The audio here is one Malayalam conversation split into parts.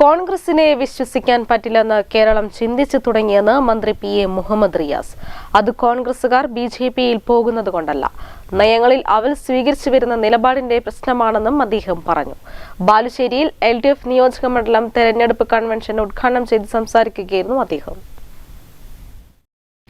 കോൺഗ്രസിനെ വിശ്വസിക്കാൻ പറ്റില്ലെന്ന് കേരളം ചിന്തിച്ചു തുടങ്ങിയെന്ന് മന്ത്രി പി.എ. മുഹമ്മദ് റിയാസ്. അത് കോൺഗ്രസുകാർ ബിജെപിയിൽ പോകുന്നത് കൊണ്ടല്ല, നയങ്ങളിൽ അവർ സ്വീകരിച്ചു വരുന്ന നിലപാടിന്റെ പ്രശ്നമാണെന്നും അദ്ദേഹം പറഞ്ഞു. ബാലുശ്ശേരിയിൽ LDF നിയോജക മണ്ഡലം തെരഞ്ഞെടുപ്പ് കൺവെൻഷൻ ഉദ്ഘാടനം ചെയ്ത് സംസാരിക്കുകയായിരുന്നു അദ്ദേഹം.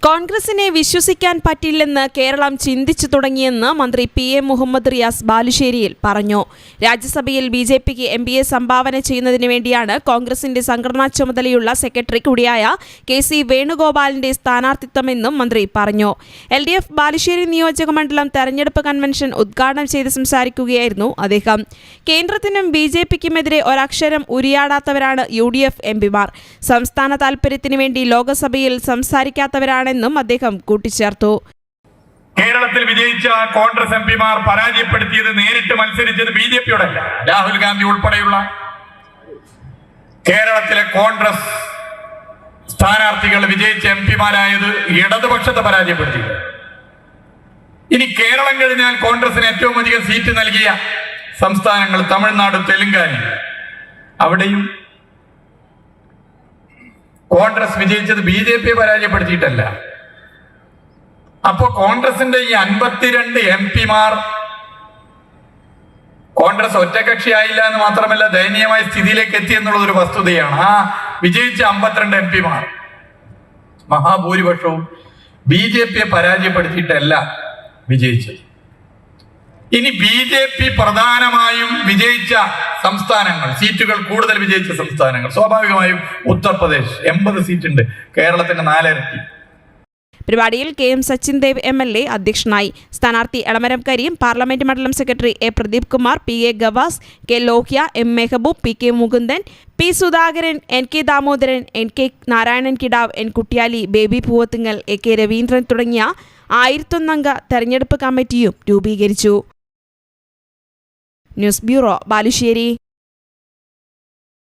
കോൺഗ്രസിനെ വിശ്വസിക്കാൻ പറ്റില്ലെന്ന് കേരളം ചിന്തിച്ചു തുടങ്ങിയെന്ന് മന്ത്രി പി.എ. മുഹമ്മദ് റിയാസ് ബാലുശ്ശേരിയിൽ പറഞ്ഞു. രാജ്യസഭയിൽ ബിജെപിക്ക് MPയെ സംഭാവന ചെയ്യുന്നതിന് വേണ്ടിയാണ് കോൺഗ്രസിന്റെ സംഘടനാ ചുമതലയുള്ള സെക്രട്ടറി കൂടിയായ KC വേണുഗോപാലിന്റെ സ്ഥാനാർത്ഥിത്വമെന്നും മന്ത്രി പറഞ്ഞു. LDF ബാലുശ്ശേരി നിയോജക മണ്ഡലം തെരഞ്ഞെടുപ്പ് കൺവെൻഷൻ ഉദ്ഘാടനം ചെയ്ത് സംസാരിക്കുകയായിരുന്നു അദ്ദേഹം. കേന്ദ്രത്തിനും ബിജെപിക്കുമെതിരെ ഒരക്ഷരം ഉരിയാടാത്തവരാണ് UDF MPമാർ. സംസ്ഥാന താൽപര്യത്തിനു വേണ്ടി ലോക്സഭയിൽ സംസാരിക്കാത്തവരാണ് എന്നും അദ്ദേഹം കൂട്ടിച്ചേർത്തു. കേരളത്തിൽ വിജയിച്ച കോൺഗ്രസ് MPമാർ പരാജയപ്പെടുത്തിയത്, നേരിട്ട് മത്സരിച്ചത് ബിജെപിയോടല്ല. രാഹുൽ ഗാന്ധി ഉൾപ്പെടെയുള്ള കേരളത്തിലെ കോൺഗ്രസ് സ്ഥാനാർത്ഥികൾ വിജയിച്ച MPമാരായത് ഇടതുപക്ഷത്തെ പരാജയപ്പെടുത്തി. ഇനി കേരളം കഴിഞ്ഞാൽ കോൺഗ്രസിന് ഏറ്റവും അധികം സീറ്റ് നൽകിയ സംസ്ഥാനങ്ങൾ തമിഴ്നാട്, തെലുങ്കാന. അവിടെയും കോൺഗ്രസ് വിജയിച്ചത് ബിജെപിയെ പരാജയപ്പെടുത്തിയിട്ടല്ല. അപ്പോ കോൺഗ്രസിന്റെ ഈ 52 MPമാർ കോൺഗ്രസ് ഒറ്റകക്ഷിയായില്ല എന്ന് മാത്രമല്ല, ദയനീയമായ സ്ഥിതിയിലേക്ക് എത്തി എന്നുള്ളത് ഒരു വസ്തുതയാണ്. ആ വിജയിച്ച 52 MPമാർ മഹാഭൂരിപക്ഷവും ബിജെപിയെ പരാജയപ്പെടുത്തിയിട്ടല്ല വിജയിച്ചത്. ഇനി BJP പ്രധാനമായും വിജയിച്ച സംസ്ഥാനങ്ങൾ, സീറ്റുകൾ കൂടുതൽ വിജയിച്ച സംസ്ഥാനങ്ങൾ, സ്വാഭാവികമായും ഉത്തർപ്രദേശ് 80 സീറ്റുണ്ട്, കേരളത്തിന്റെ 4 ഇരട്ടി. പരിപാടിയിൽ KM സച്ചിൻ ദേവ് MLA അധ്യക്ഷനായി. സ്ഥാനാർത്ഥി എളമരം കരീം, പാർലമെന്റ് മണ്ഡലം secretary A. Pradeep Kumar, PA Gavas, K. Lohya, M. Mehaboob, PK Mukundan, P. Sudhakaran, NK Damodaran, NK Narayanan Kidavu, N. Kuttiyali, Baby Poovathungal, AK Raveendran തുടങ്ങിയ 1001 അംഗ തെരഞ്ഞെടുപ്പ് കമ്മിറ്റിയും രൂപീകരിച്ചു. News bureau, Balussery.